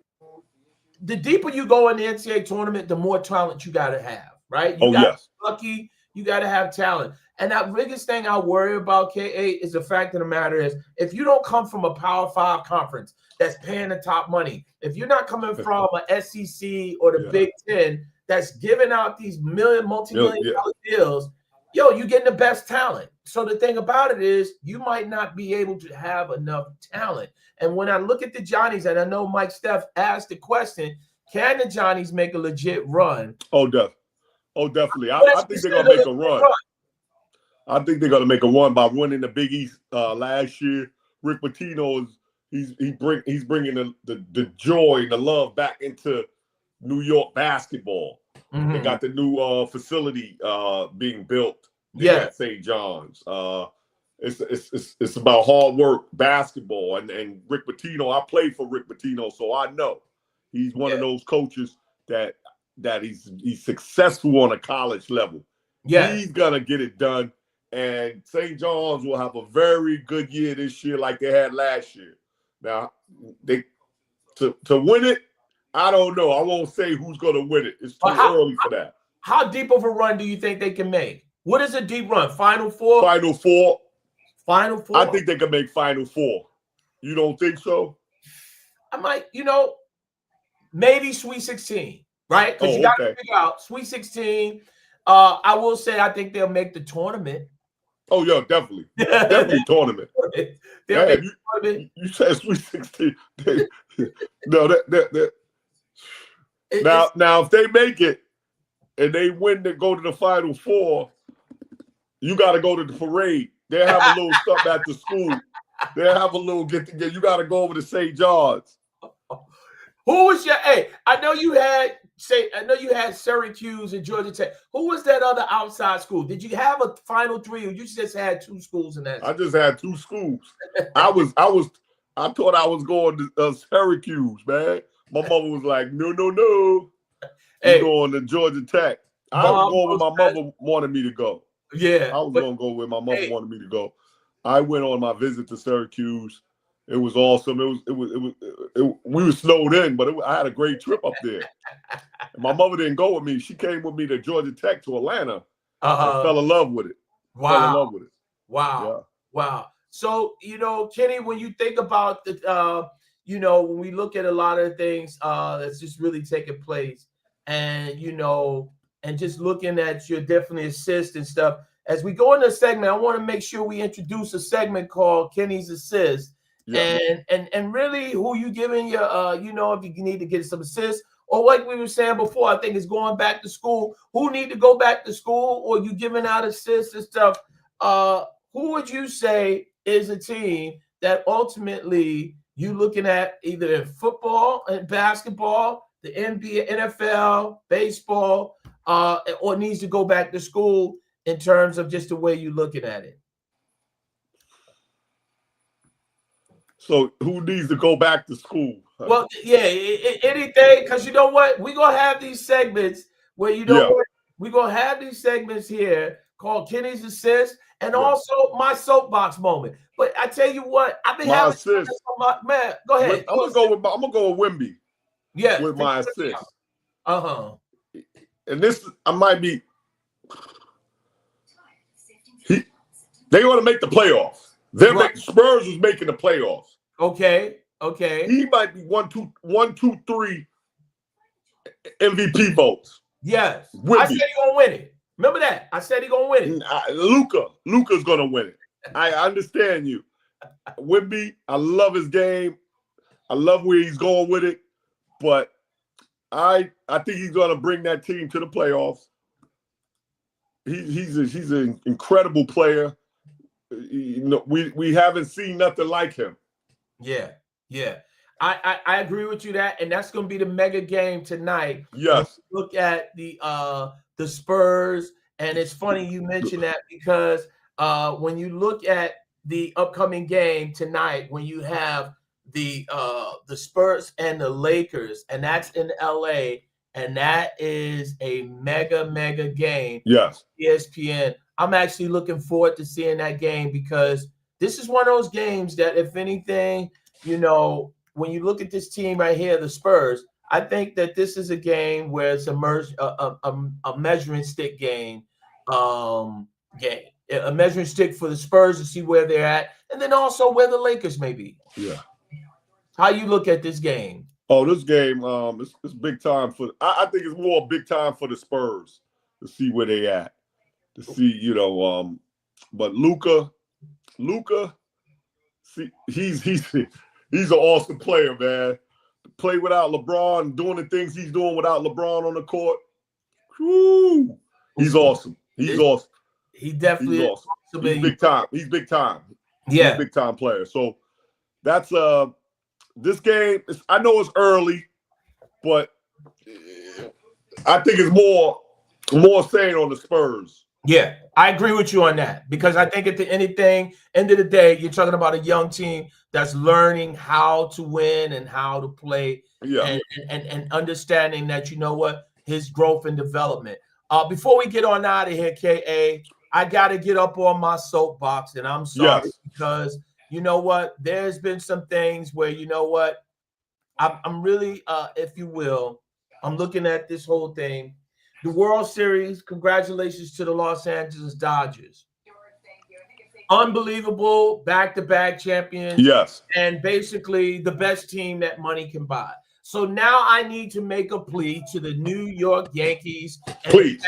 [SPEAKER 1] the deeper you go in the NCAA tournament, the more talent you got to have, right? You got to be lucky. You got to have talent. And that biggest thing I worry about, K8, is the fact of the matter is if you don't come from a Power 5 conference that's paying the top money, if you're not coming from a SEC or the Big Ten that's giving out these multi-million dollar deals, you're getting the best talent. So the thing about it is you might not be able to have enough talent. And when I look at the Johnnies, and I know Mike Steph asked the question, can the Johnnies make a legit run?
[SPEAKER 2] Oh, definitely. I think they're going to make a run. I think they're going to make a run by winning the Big East last year. Rick Pitino he's bringing the joy and the love back into New York basketball. Mm-hmm. They got the new facility being built at St. John's. It's about hard work basketball, and Rick Pitino. I played for Rick Pitino, so I know he's one of those coaches that he's successful on a college level. Yeah, he's gonna get it done, and St. John's will have a very good year this year, like they had last year. Now, to win it, I don't know. I won't say who's gonna win it. It's too early for that.
[SPEAKER 1] How deep of a run do you think they can make? What is a deep run? Final Four?
[SPEAKER 2] Final Four.
[SPEAKER 1] Final Four?
[SPEAKER 2] I think they can make Final Four. You don't think so?
[SPEAKER 1] I might, maybe Sweet 16, right? Because you got to figure out Sweet 16. I will say I think they'll make the tournament.
[SPEAKER 2] Oh, yeah, definitely. Definitely tournament. You said Sweet 16. No, now, if they make it and they win to go to the Final Four, you got to go to the parade. They'll have a little stuff at the school. They'll have a little get-together. You got to go over to St. John's.
[SPEAKER 1] Who was your? Hey, I know you had Syracuse and Georgia Tech. Who was that other outside school? Did you have a Final Three, or you just had two schools in that?
[SPEAKER 2] I just had two schools. I thought I was going to Syracuse, man. My mother was like, no. Hey, going to Georgia Tech. I was going where my mother wanted me to go.
[SPEAKER 1] Yeah,
[SPEAKER 2] I was going to go where my mother wanted me to go. I went on my visit to Syracuse. It was awesome. We were snowed in, but I had a great trip up there. And my mother didn't go with me. She came with me to Georgia Tech to Atlanta. And fell in love with it.
[SPEAKER 1] Wow.
[SPEAKER 2] Fell in love with it.
[SPEAKER 1] Wow.
[SPEAKER 2] Yeah.
[SPEAKER 1] Wow. So, Kenny, when you think about when we look at a lot of things that's just really taking place, and and just looking at your definitely assists and stuff. As we go into a segment, I want to make sure we introduce a segment called Kenny's Assist. Yeah. And really who you giving your if you need to get some assists, or like we were saying before, I think it's going back to school. Who need to go back to school, or you giving out assists and stuff? Who would you say is a team that ultimately you looking at either in football and basketball, the NBA, NFL, baseball, or needs to go back to school in terms of just the way you're looking at it?
[SPEAKER 2] So who needs to go back to school?
[SPEAKER 1] Well, yeah, anything, because you know what? We're going to have these segments where we're going to have these segments here called Kenny's Assist and also my soapbox moment. But I tell you what, I've been having assist. Man, go ahead.
[SPEAKER 2] I'm gonna go with Wemby.
[SPEAKER 1] Yeah,
[SPEAKER 2] with my assist.
[SPEAKER 1] And
[SPEAKER 2] this I might be. They want to make the playoffs. Spurs was making the playoffs.
[SPEAKER 1] Okay.
[SPEAKER 2] He might be 1, 2, 3 MVP votes.
[SPEAKER 1] Yes. I said he gonna win it. Remember that? I said he gonna win it.
[SPEAKER 2] Luka's gonna win it. I understand you. Wemby, I love his game. I love where he's going with it. But I think he's gonna bring that team to the playoffs. He's an incredible player. We haven't seen nothing like him.
[SPEAKER 1] Yeah. I agree with you and that's going to be the mega game tonight.
[SPEAKER 2] Yes.
[SPEAKER 1] Look at the Spurs, and it's funny you mentioned that because when you look at the upcoming game tonight, when you have the Spurs and the Lakers, and that's in LA, and that is a mega game.
[SPEAKER 2] Yes.
[SPEAKER 1] ESPN. I'm actually looking forward to seeing that game because this is one of those games that, if anything, you know, when you look at this team right here, the Spurs, I think that this is a game where it's a measuring stick game, a measuring stick for the Spurs to see where they're at, and then also where the Lakers may be.
[SPEAKER 2] Yeah.
[SPEAKER 1] How you look at this game?
[SPEAKER 2] Oh, this game, it's big time for. I think it's more big time for the Spurs to see where they at, to see, you know. But Luka, see, he's an awesome player, man. To play without LeBron, doing the things he's doing without LeBron on the court. Whoo, he's awesome. He's awesome.
[SPEAKER 1] He definitely
[SPEAKER 2] he's awesome. He's big time. He's big time.
[SPEAKER 1] Yeah,
[SPEAKER 2] he's a big time player. So that's this game. I know it's early, but I think it's more saying on the Spurs.
[SPEAKER 1] Yeah, I agree with you on that, because I think at the end of the day, you're talking about a young team that's learning how to win and how to play, and understanding that, you know what, his growth and development. Before we get on out of here, KA, I got to get up on my soapbox, and I'm sorry because you know what, there's been some things where, you know what, I'm really, if you will, I'm looking at this whole thing. The World Series, congratulations to the Los Angeles Dodgers. Unbelievable back-to-back champions.
[SPEAKER 2] Yes.
[SPEAKER 1] And basically the best team that money can buy. So now I need to make a plea to the New York Yankees and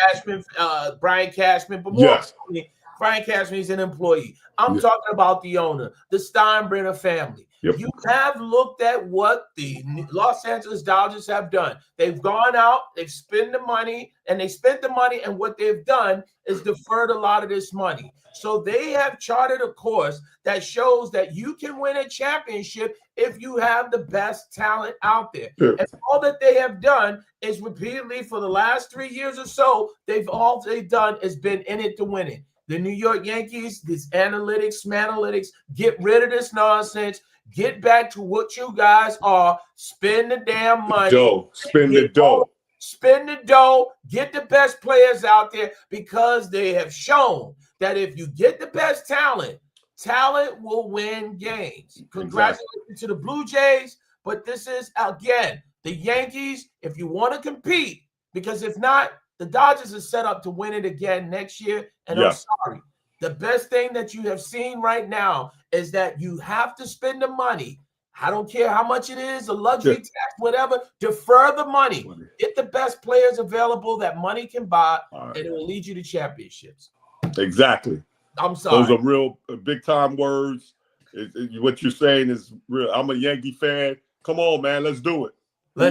[SPEAKER 1] Brian Cashman, but more importantly, Brian Cashman is an employee. I'm talking about the owner, the Steinbrenner family.
[SPEAKER 2] Yep.
[SPEAKER 1] You have looked at what the Los Angeles Dodgers have done. They've gone out, they've spent the money, and what they've done is deferred a lot of this money. So they have charted a course that shows that you can win a championship if you have the best talent out there.
[SPEAKER 2] Yeah.
[SPEAKER 1] And all that they have done is repeatedly for the last 3 years or so, all they've done is been in it to win it. The New York Yankees, this analytics, get rid of this nonsense. Get back to what you guys are. Spend the damn money.
[SPEAKER 2] Spend the dough.
[SPEAKER 1] Spend the dough. Get the best players out there, because they have shown that if you get the best talent will win games. Congratulations to the Blue Jays. But this is, again, the Yankees, if you want to compete, because if not, the Dodgers are set up to win it again next year. And I'm sorry. The best thing that you have seen right now is that you have to spend the money. I don't care how much it is, a luxury tax, whatever. Defer the money. Get the best players available that money can buy, and it will lead you to championships.
[SPEAKER 2] Exactly.
[SPEAKER 1] I'm sorry.
[SPEAKER 2] Those are real big-time words. What you're saying is real. I'm a Yankee fan. Come on, man. Let's do it.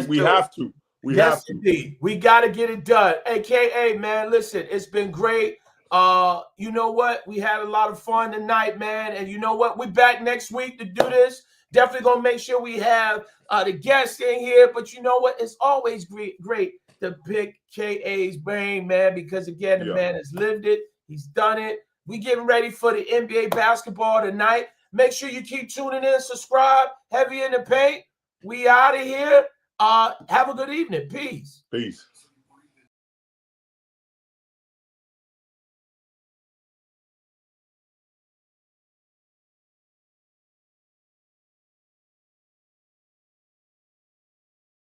[SPEAKER 2] We have to. We have to.
[SPEAKER 1] Indeed. We got to get it done. AKA, man, listen, it's been great. You know what? We had a lot of fun tonight, man. And you know what? We're back next week to do this. Definitely going to make sure we have the guests in here. But you know what? It's always great to pick KA's brain, man, because, again, the man has lived it. He's done it. We getting ready for the NBA basketball tonight. Make sure you keep tuning in. Subscribe. Heavy in the paint. We out of here. Have a good evening. Peace.
[SPEAKER 2] Peace.